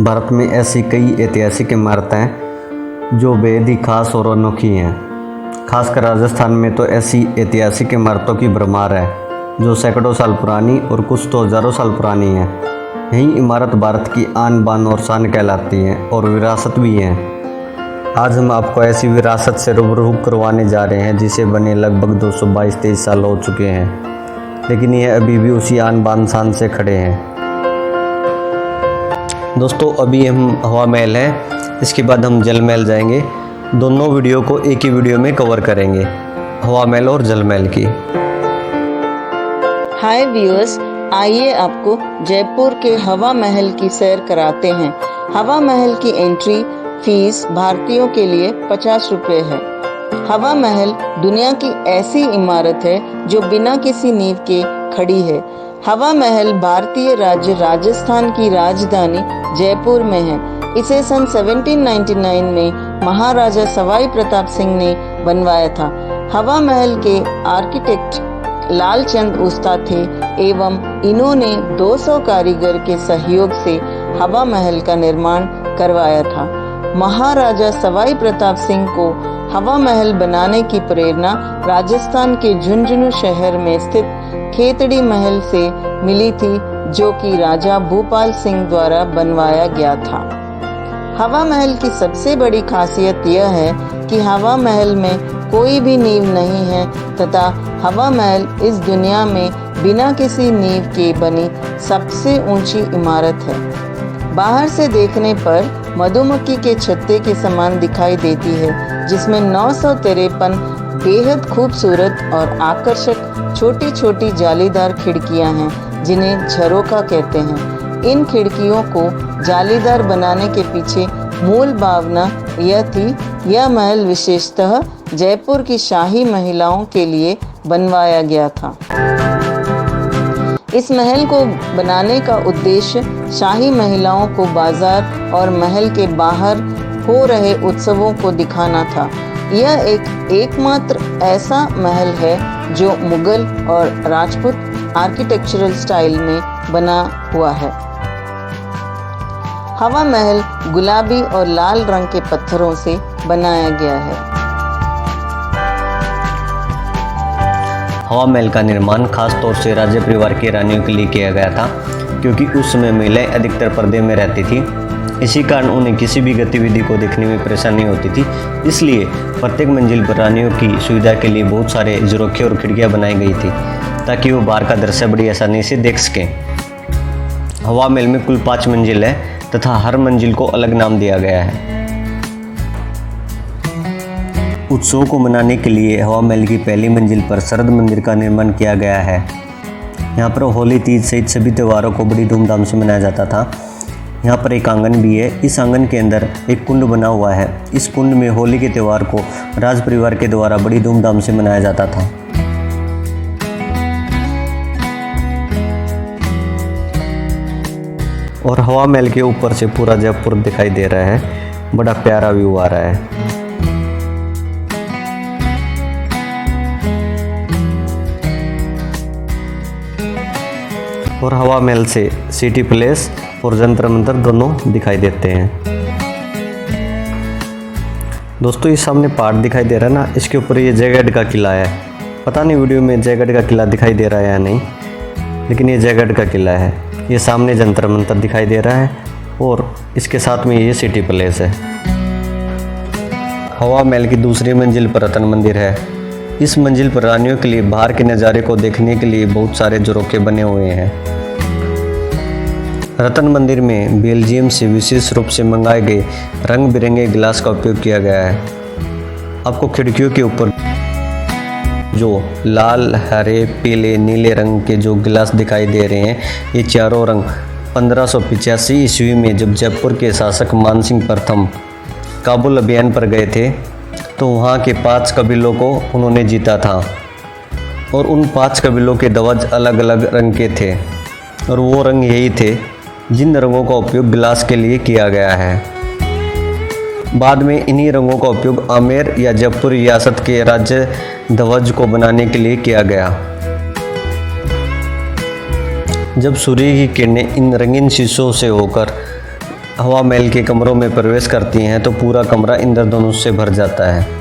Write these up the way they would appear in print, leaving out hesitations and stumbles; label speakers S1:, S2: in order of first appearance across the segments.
S1: भारत में ऐसी कई ऐतिहासिक इमारतें हैं जो बेहद ही खास और अनोखी हैं। खासकर राजस्थान में तो ऐसी ऐतिहासिक इमारतों की भरमार है जो सैकड़ों साल पुरानी और कुछ तो हज़ारों साल पुरानी हैं। यही इमारत भारत की आन बान और शान कहलाती हैं और विरासत भी हैं। आज हम आपको ऐसी विरासत से रूबरू करवाने जा रहे हैं जिसे बने लगभग 222-23 साल हो चुके हैं, लेकिन यह अभी भी उसी आन बान शान से खड़े हैं। दोस्तों, अभी हम हवा महल हैं, इसके बाद हम जल महल जाएंगे। दोनों वीडियो को एक ही वीडियो में कवर करेंगे, हवा महल और जल महल की।
S2: हाय व्यूअर्स, आइए आपको जयपुर के हवा महल की सैर कराते हैं। हवा महल की एंट्री फीस भारतीयों के लिए 50 रुपये है। हवा महल दुनिया की ऐसी इमारत है जो बिना किसी नींव के खड़ी है। हवा महल भारतीय राज्य राजस्थान की राजधानी जयपुर में है। इसे सन 1799 में महाराजा सवाई प्रताप सिंह ने बनवाया था। हवा महल के आर्किटेक्ट लालचंद उस्ताद थे एवं इन्होंने 200 कारीगर के सहयोग से हवा महल का निर्माण करवाया था। महाराजा सवाई प्रताप सिंह को हवा महल बनाने की प्रेरणा राजस्थान के झुंझुनू शहर में स्थित खेतड़ी महल से मिली थी, जो कि राजा भूपाल सिंह द्वारा बनवाया गया था। हवा महल की सबसे बड़ी खासियत यह है कि हवा महल में कोई भी नींव नहीं है तथा हवा महल इस दुनिया में बिना किसी नींव के बनी सबसे ऊंची इमारत है। बाहर से देखने पर मधुमक्खी के छत्ते के समान दिखाई देती है, जिसमें 953 बेहद खूबसूरत और आकर्षक छोटी छोटी जालीदार खिड़कियां हैं, जिन्हें झरोखा कहते हैं। इन खिड़कियों को जालीदार बनाने के पीछे मूल भावना यह थी, यह महल विशेषतः जयपुर की शाही महिलाओं के लिए बनवाया गया था। इस महल को बनाने का उद्देश्य शाही महिलाओं को बाजार और महल के बाहर हो रहे उत्सवों को दिखाना था। यह एकमात्र ऐसा महल है जो मुगल और राजपूत आर्किटेक्चरल स्टाइल में बना हुआ है। हवा महल गुलाबी और लाल रंग के पत्थरों से बनाया गया है।
S1: हवा महल का निर्माण खास तौर से राज्य परिवार की रानियों के लिए किया गया था, क्योंकि उस समय महिलाएं अधिकतर पर्दे में रहती थी। इसी कारण उन्हें किसी भी गतिविधि को देखने में परेशानी होती थी। इसलिए प्रत्येक मंजिल पर रानियों की सुविधा के लिए बहुत सारे झरोखे और खिड़कियां बनाई गई थी, ताकि वो बाहर का दृश्य बड़ी आसानी से देख सकें। हवा महल में कुल 5 मंजिल है तथा हर मंजिल को अलग नाम दिया गया है। उत्सव को मनाने के लिए हवा महल की पहली मंजिल पर शरद मंदिर का निर्माण किया गया है। यहाँ पर होली, तीज सहित सभी त्योहारों को बड़ी धूमधाम से मनाया जाता था। यहाँ पर एक आंगन भी है। इस आंगन के अंदर एक कुंड बना हुआ है। इस कुंड में होली के त्यौहार को राज परिवार के द्वारा बड़ी धूमधाम से मनाया जाता था। और हवा महल के ऊपर से पूरा जयपुर दिखाई दे रहा है। बड़ा प्यारा व्यू आ रहा है। और हवा महल से सिटी पैलेस और जंतर मंतर दोनों दिखाई देते हैं। दोस्तों, इस सामने पहाड़ दिखाई दे रहा है ना, इसके ऊपर ये जयगढ़ का किला है। पता नहीं वीडियो में जयगढ़ का किला दिखाई दे रहा है या नहीं, लेकिन ये जयगढ़ का किला है। ये सामने जंतर मंतर दिखाई दे रहा है और इसके साथ में ये सिटी पैलेस है। हवा महल की दूसरी मंजिल पर रतन मंदिर है। इस मंजिल पर रानियों के लिए बाहर के नज़ारे को देखने के लिए बहुत सारे झरोखे बने हुए हैं। रतन मंदिर में बेल्जियम से विशेष रूप से मंगाए गए रंग बिरंगे गिलास का उपयोग किया गया है। आपको खिड़कियों के ऊपर जो लाल, हरे, पीले, नीले रंग के जो गिलास दिखाई दे रहे हैं, ये चारों रंग 1585 ईस्वी में जब जयपुर के शासक मानसिंह प्रथम काबुल अभियान पर गए थे, तो वहाँ के 5 कबीलों को उन्होंने जीता था। और उन 5 कबीलों के ध्वज अलग अलग रंग के थे, और वो रंग यही थे जिन रंगों का उपयोग गिलास के लिए किया गया है। बाद में इन्हीं रंगों का उपयोग आमेर या जयपुर रियासत के राज्य ध्वज को बनाने के लिए किया गया। जब सूर्य की किरणें इन रंगीन शीशों से होकर हवा महल के कमरों में प्रवेश करती हैं तो पूरा कमरा इंद्रधनुष से भर जाता है।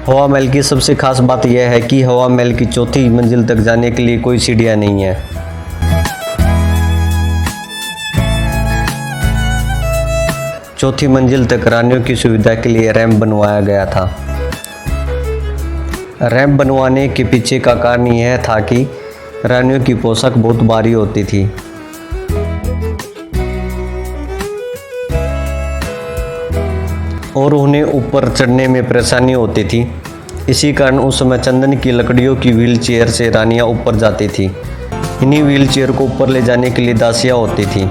S1: हवा महल की सबसे खास बात यह है कि हवा महल की चौथी मंजिल तक जाने के लिए कोई सीढ़ियां नहीं है। चौथी मंजिल तक रानियों की सुविधा के लिए रैंप बनवाया गया था। रैंप बनवाने के पीछे का कारण यह था कि रानियों की पोशाक बहुत भारी होती थी। और उन्हें ऊपर चढ़ने में परेशानी होती थी। इसी कारण उस समय चंदन की लकड़ियों की व्हील चेयर से रानियां ऊपर जाती थी। इन्हीं व्हील चेयर को ऊपर ले जाने के लिए दासियां होती थी।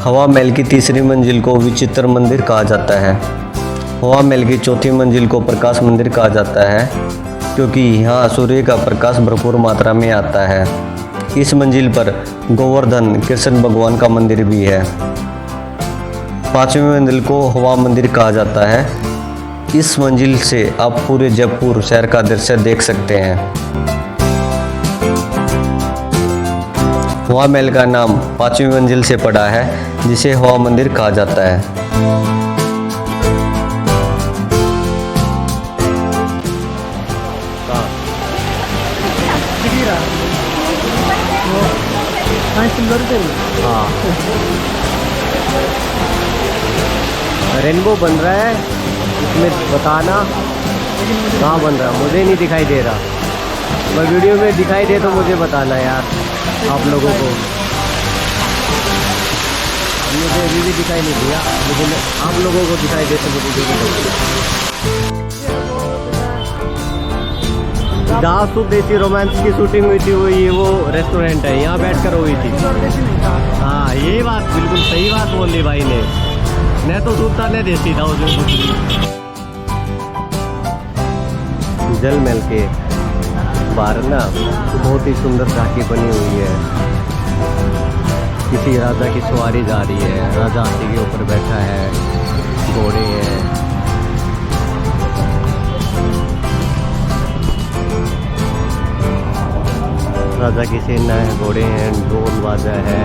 S1: हवा महल की तीसरी मंजिल को विचित्र मंदिर कहा जाता है। हवा महल की चौथी मंजिल को प्रकाश मंदिर कहा जाता है क्योंकि यहाँ सूर्य का प्रकाश भरपूर मात्रा में आता है। इस मंजिल पर गोवर्धन कृष्ण भगवान का मंदिर भी है। पांचवी मंजिल को हवा मंदिर कहा जाता है। इस मंजिल से आप पूरे जयपुर शहर का दृश्य देख सकते हैं। हवा महल का नाम पांचवी मंजिल से पड़ा है जिसे हवा मंदिर कहा जाता है। हाँ, रेनबो बन रहा है, इसमें बताना कहाँ बन रहा है, मुझे नहीं दिखाई दे रहा। पर वीडियो में दिखाई दे तो मुझे बताना यार आप लोगों को। मुझे अभी भी दिखाई नहीं दिया, लेकिन आप लोगों को दिखाई दे तो मुझे जरूर। जहाँ सुदेशी रोमांस की शूटिंग हुई थी वो रेस्टोरेंट है, यहाँ बैठकर हुई थी। हाँ, यही बात बिल्कुल सही बात बोली भाई ने। मैं तो सूखता नहीं देती था उस जल महल के बाहर ना बहुत ही सुंदर झांकी बनी हुई है। किसी राजा की सवारी जा रही है, राजा हाथी के ऊपर बैठा है, घोड़े हैं। राजा की सेना है, घोड़े हैं, ढोल बाजा है,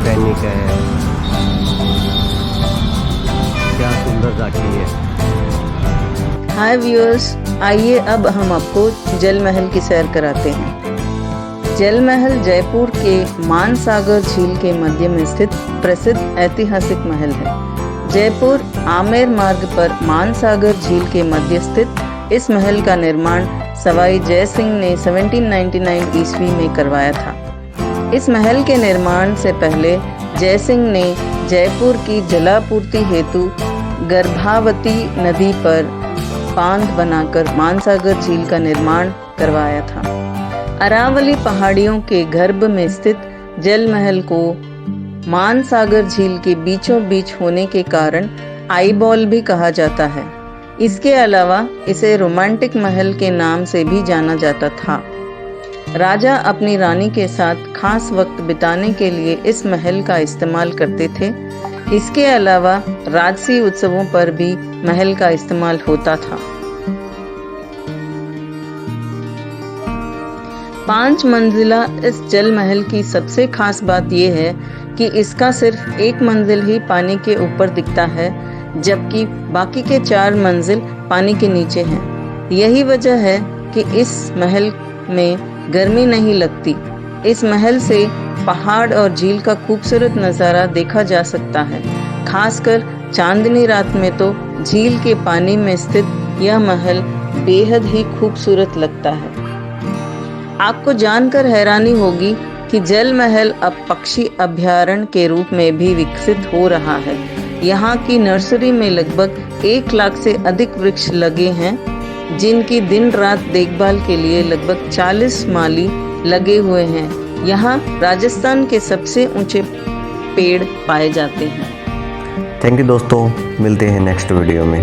S1: सैनिक है। क्या सुंदर झांकी है।
S2: हाय व्यूअर्स, आइए अब हम आपको जल महल की सैर कराते हैं। जल महल जयपुर के मानसागर झील के मध्य में स्थित प्रसिद्ध ऐतिहासिक महल है। जयपुर आमेर मार्ग पर मानसागर झील के मध्य स्थित इस महल का निर्माण सवाई जय सिंह ने 1799 ईस्वी में करवाया था। इस महल के निर्माण से पहले जय सिंह ने जयपुर की जलापूर्ति हेतु गर्भावती नदी पर बांध बनाकर मानसागर झील का निर्माण करवाया था। अरावली पहाड़ियों के गर्भ में स्थित जल महल को मानसागर झील के बीचों बीच होने के कारण आईबॉल भी कहा जाता है। इसके अलावा इसे रोमांटिक महल के नाम से भी जाना जाता था। राजा अपनी रानी के साथ खास वक्त बिताने के लिए इस महल का इस्तेमाल करते थे। इसके अलावा राजसी उत्सवों पर भी महल का इस्तेमाल होता था। 5 मंजिला इस जल महल की सबसे खास बात यह है कि इसका सिर्फ एक मंजिल ही पानी के ऊपर दिखता है, जबकि बाकी के 4 मंजिल पानी के नीचे हैं। यही वजह है कि इस महल में गर्मी नहीं लगती। इस महल से पहाड़ और झील का खूबसूरत नज़ारा देखा जा सकता है। खासकर चांदनी रात में तो झील के पानी में स्थित यह महल बेहद ही खूबसूरत लगता है। आपको जानकर हैरानी होगी कि जल महल अब पक्षी अभयारण्य के रूप में भी विकसित हो रहा है। यहाँ की नर्सरी में लगभग 1 लाख से अधिक वृक्ष लगे हैं, जिनकी दिन रात देखभाल के लिए लगभग 40 माली लगे हुए हैं। यहाँ राजस्थान के सबसे ऊंचे पेड़ पाए जाते हैं।
S1: थैंक यू दोस्तों, मिलते हैं नेक्स्ट वीडियो में।